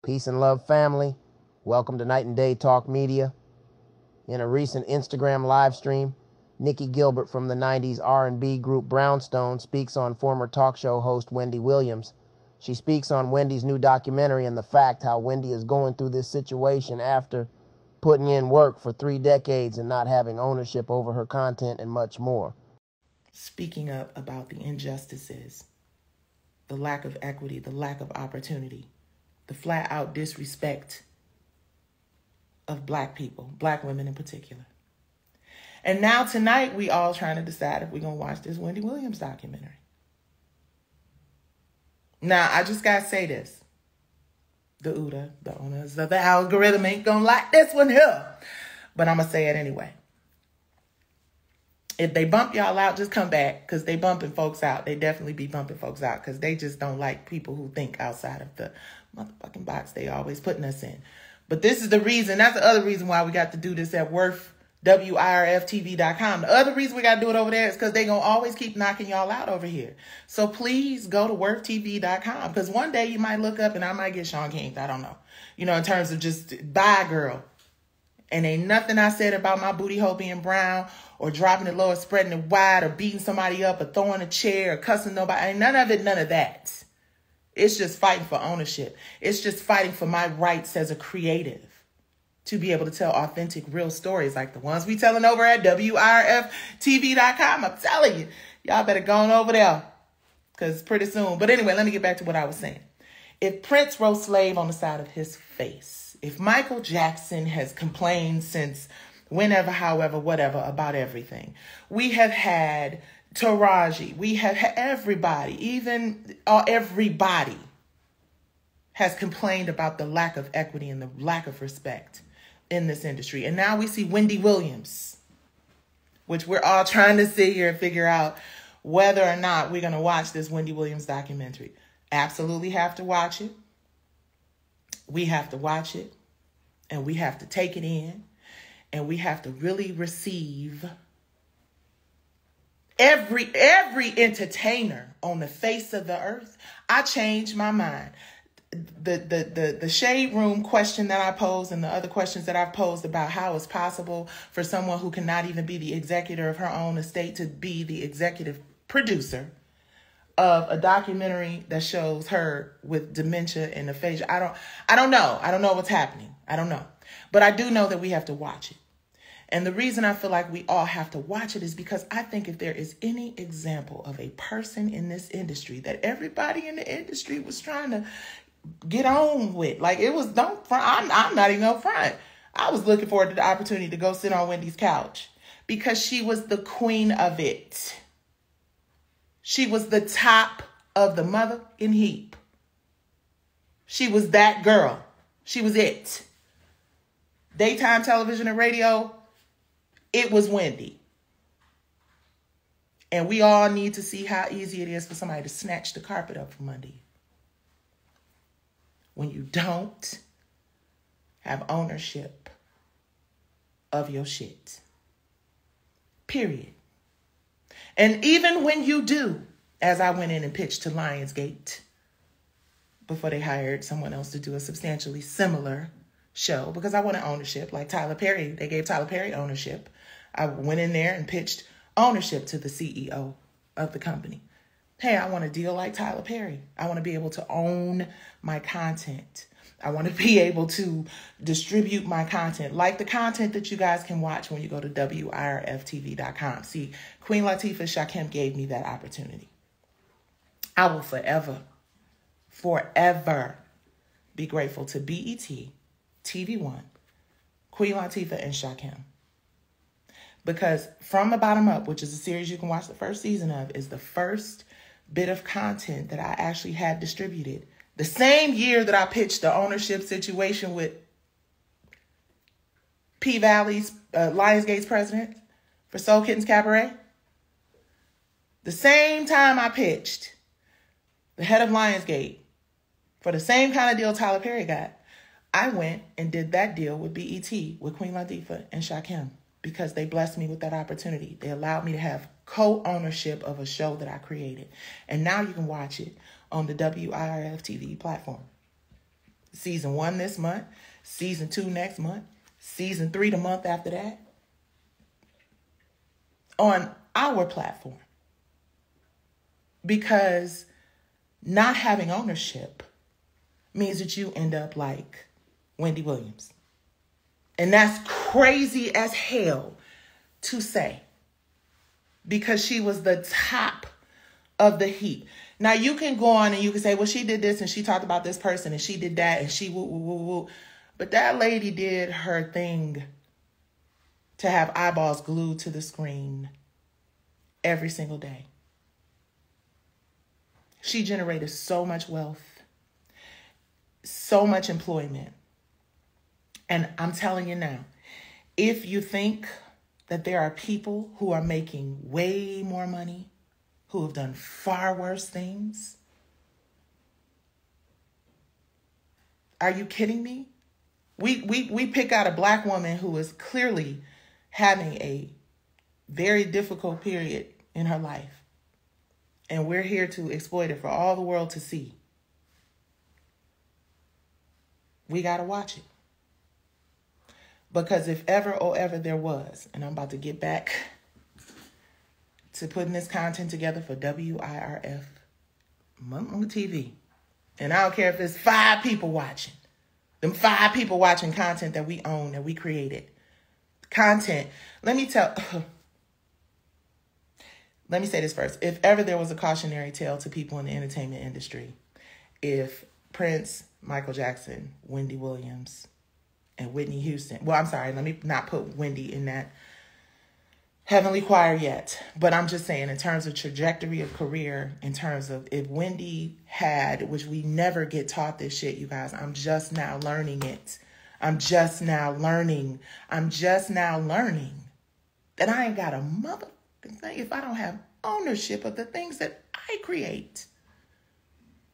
Peace and love, family. Welcome to Night and Day Talk Media. In a recent Instagram live stream, Nicci Gilbert from the 90s R&B group Brownstone speaks on former talk show host Wendy Williams. She speaks on Wendy's new documentary and the fact how Wendy is going through this situation after putting in work for 3 decades and not having ownership over her content and much more. Speaking up about the injustices, the lack of equity, the lack of opportunity, the flat out disrespect of Black people, Black women in particular. And now tonight we all trying to decide if we're going to watch this Wendy Williams documentary. Now, I just got to say this. The owners of the algorithm ain't going to like this one here. But I'm going to say it anyway. If they bump y'all out, just come back, because they bumping folks out. They definitely be bumping folks out because they just don't like people who think outside of the motherfucking box they always putting us in. But this is the reason. That's the other reason why we got to do this at WIRFTV.com. The other reason we got to do it over there is because they going to always keep knocking y'all out over here. So please go to WIRFTV.com, because one day you might look up and I might get Sean King. I don't know. You know, in terms of just bye, girl. And ain't nothing I said about my booty hole being brown or dropping it low or spreading it wide or beating somebody up or throwing a chair or cussing nobody. Ain't none of it, none of that. It's just fighting for ownership. It's just fighting for my rights as a creative to be able to tell authentic, real stories like the ones we telling over at WIRFTV.com. I'm telling you, y'all better go on over there because pretty soon. But anyway, let me get back to what I was saying. If Prince wrote slave on the side of his face, if Michael Jackson has complained since whenever, however, whatever, about everything, we have had Taraji, we have had everybody, everybody has complained about the lack of equity and the lack of respect in this industry. And now we see Wendy Williams, which we're all trying to sit here and figure out whether or not we're going to watch this Wendy Williams documentary. Absolutely have to watch it. We have to watch it, and we have to take it in, and we have to really receive every entertainer on the face of the earth. I changed my mind. The shade room question that I posed and the other questions that I've posed about how it's possible for someone who cannot even be the executor of her own estate to be the executive producer of a documentary that shows her with dementia and aphasia. I don't know. I don't know what's happening. I don't know. But I do know that we have to watch it. And the reason I feel like we all have to watch it is because I think if there is any example of a person in this industry that everybody in the industry was trying to get on with, like it was, don't front. I'm not even up front. I was looking forward to the opportunity to go sit on Wendy's couch because she was the queen of it. She was the top of the motherfucking heap. She was that girl. She was it. Daytime television and radio, it was Wendy. And we all need to see how easy it is for somebody to snatch the carpet up from under you when you don't have ownership of your shit. Period. And even when you do, as I went in and pitched to Lionsgate before they hired someone else to do a substantially similar show, because I wanted ownership, like Tyler Perry. They gave Tyler Perry ownership. I went in there and pitched ownership to the CEO of the company. Hey, I want a deal like Tyler Perry. I want to be able to own my content. I want to be able to distribute my content, like the content that you guys can watch when you go to WIRFTV.com. See, Queen Latifah Shakim gave me that opportunity. I will forever be grateful to BET, TV One, Queen Latifah, and Shakim. Because From the Bottom Up, which is a series you can watch the first season of, is the first bit of content that I actually had distributed. The same year that I pitched the ownership situation with P-Valley's Lionsgate's president for Soul Kittens Cabaret. The same time I pitched the head of Lionsgate for the same kind of deal Tyler Perry got, I went and did that deal with BET, with Queen Latifah and Shakim, because they blessed me with that opportunity. They allowed me to have co-ownership of a show that I created. And now you can watch it on the WIRF TV platform. Season 1 this month, season 2 next month, season 3 the month after that, on our platform. Because not having ownership means that you end up like Wendy Williams. And that's crazy as hell to say, because she was the top of the heap. Now you can go on and you can say, well, she did this and she talked about this person and she did that and she woo, woo, woo, woo. But that lady did her thing to have eyeballs glued to the screen every single day. She generated so much wealth, so much employment. And I'm telling you now, if you think that there are people who are making way more money, who have done far worse things, are you kidding me? We pick out a black woman who is clearly having a very difficult period in her life. And we're here to exploit it for all the world to see. We got to watch it. Because if ever or ever there was, and I'm about to get back to putting this content together for WIRF on TV. And I don't care if it's 5 people watching. Them 5 people watching content that we own, that we created. Content. Let me say this first. If ever there was a cautionary tale to people in the entertainment industry, if Prince, Michael Jackson, Wendy Williams, and Whitney Houston. Well, I'm sorry. Let me not put Wendy in that heavenly choir yet. But I'm just saying, in terms of trajectory of career, in terms of if Wendy had, which we never get taught this shit, you guys. I'm just now learning it. I'm just now learning that I ain't got a motherfucking thing if I don't have ownership of the things that I create.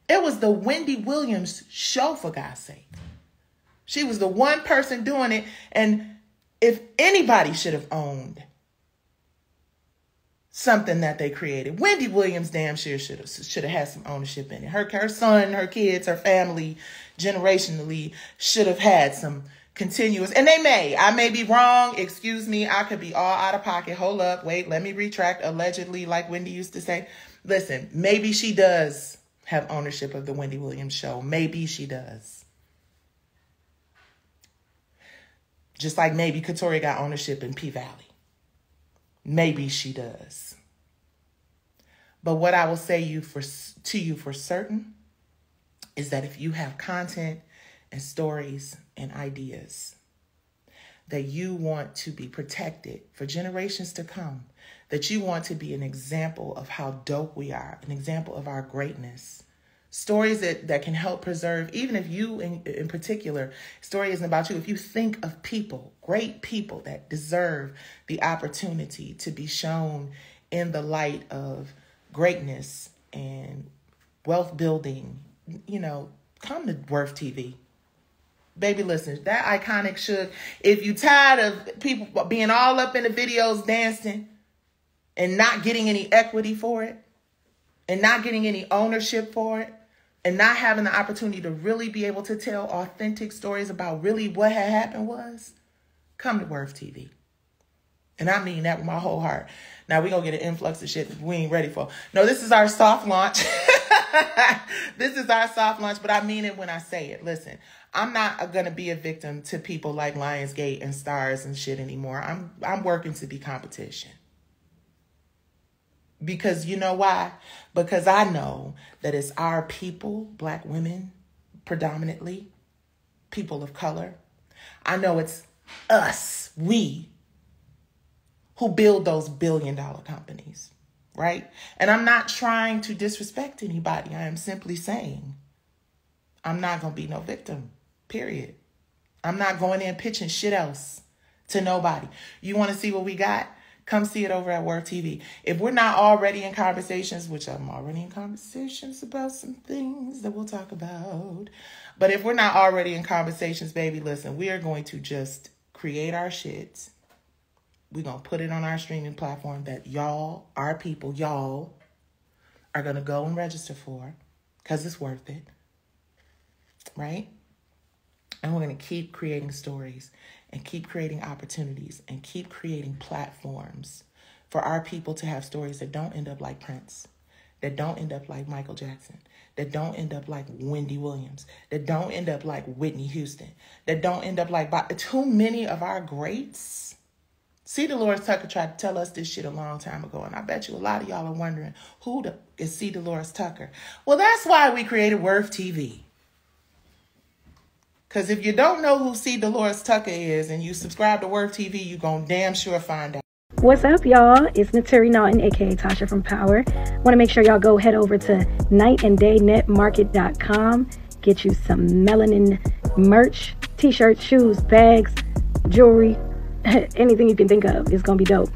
It was the Wendy Williams show, for God's sake. She was the one person doing it. And if anybody should have owned something that they created, Wendy Williams damn sure should have had some ownership in it. Her son, her kids, her family, generationally should have had some continuous. And I may be wrong. Excuse me. I could be all out of pocket. Hold up. Wait, let me retract. Allegedly, like Wendy used to say. Listen, maybe she does have ownership of the Wendy Williams show. Maybe she does. Just like maybe Katori got ownership in P-Valley. Maybe she does. But what I will say to you for certain is that if you have content and stories and ideas that you want to be protected for generations to come, that you want to be an example of how dope we are, an example of our greatness, stories that can help preserve, even if you in particular, story isn't about you. If you think of people, great people that deserve the opportunity to be shown in the light of greatness and wealth building, come to Worth TV. Baby, listen, that iconic shook. If you tired of people being all up in the videos dancing and not getting any equity for it and not getting any ownership for it, and not having the opportunity to really be able to tell authentic stories about really what had happened was, come to Worth TV. And I mean that with my whole heart. Now we're going to get an influx of shit that we ain't ready for. No, this is our soft launch. This is our soft launch, but I mean it when I say it. Listen, I'm not going to be a victim to people like Lionsgate and Stars and shit anymore. I'm working to be competition. Because you know why? Because I know that it's our people, black women, predominantly, people of color. I know it's us, we, who build those billion-dollar companies, right? And I'm not trying to disrespect anybody. I am simply saying I'm not going to be no victim, period. I'm not going in pitching shit else to nobody. You want to see what we got? Come see it over at Worth TV. If we're not already in conversations, which I'm already in conversations about some things that we'll talk about. But if we're not already in conversations, baby, listen, we are going to just create our shit. We're going to put it on our streaming platform that y'all, our people, y'all are going to go and register for because it's worth it. Right? And we're going to keep creating stories and keep creating opportunities and keep creating platforms for our people to have stories that don't end up like Prince, that don't end up like Michael Jackson, that don't end up like Wendy Williams, that don't end up like Whitney Houston, that don't end up like too many of our greats. C. Dolores Tucker tried to tell us this shit a long time ago, and I bet you a lot of y'all are wondering, who is C. Dolores Tucker? Well, that's why we created Worth TV. Because if you don't know who C. Dolores Tucker is and you subscribe to Worth TV, you're going to damn sure find out. What's up, y'all? It's Naturi Naughton, aka Tasha from Power. Want to make sure y'all go head over to nightanddaynetmarket.com. Get you some melanin merch, t-shirts, shoes, bags, jewelry, anything you can think of. It's going to be dope.